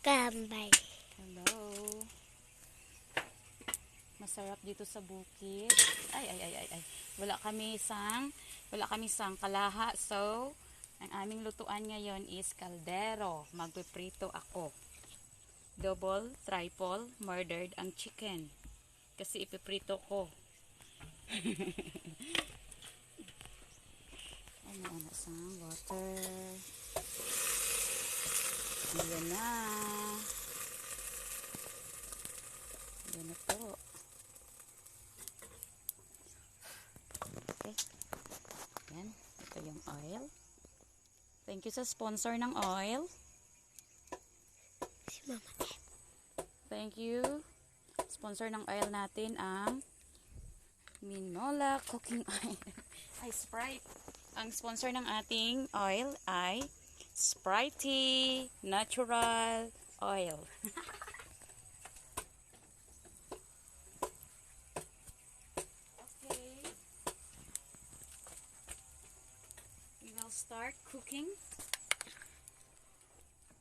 Kambay. Hello. Masarap dito sa bukid. Ay. Wala kami sang kalaha. So, ang aming lutuan ngayon is kaldero. Magpiprito ako. Double, triple, murdered ang chicken. Kasi ipiprito ko. Ano sang water. Ayan na. Ayan na po. Okay. Ayan. Ito yung oil. Thank you sa sponsor ng oil. Si Mama. Thank you. Sponsor ng oil natin ang Minola Cooking Oil. Ay, Sprite. Ang sponsor ng ating oil ay Spritey Natural Oil. Okay. We will start cooking.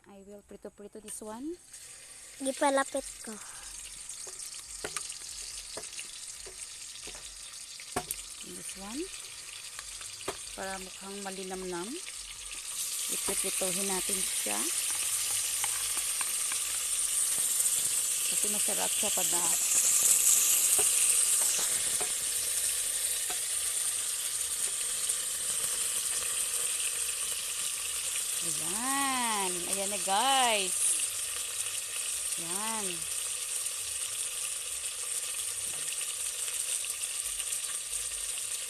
I will prito this one. Gipalapit ko. This one. Para mukhang malinamnam. Ipiprituhin natin siya. Kasi masarap siya pag ayan. Ayan na guys. Ayan.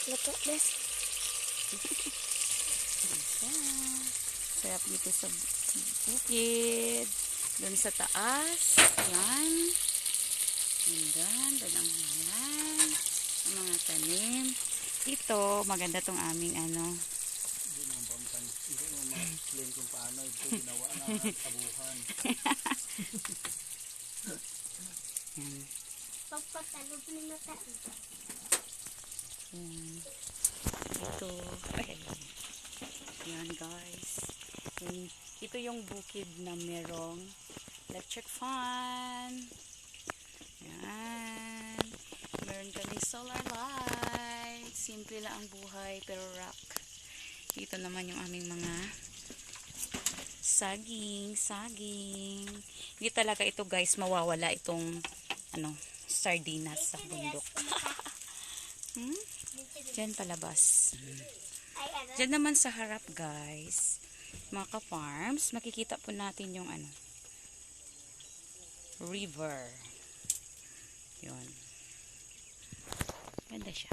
Luto na siya. Sarap dito sa bukid. Doon sa taas. Ayan. Ayan. Doon ang mga tanim. Ito, maganda tong aming ano. Hindi mo ma-explain kung paano ito ginawa na tabuhan. Ayan. Pagpatalog na natin. Ayan. Ito. Ayan guys. Ayan. Ito yung bukid na merong electric fan. Ayan. Meron kaming solar light. Simple lang ang buhay pero rock. Dito naman yung aming mga saging. Hindi talaga ito guys mawawala itong ano, sardinas sa bundok. Diyan palabas. Diyan naman sa harap guys, mga ka-farms, makikita po natin yung ano, river. Yun. Ganda siya.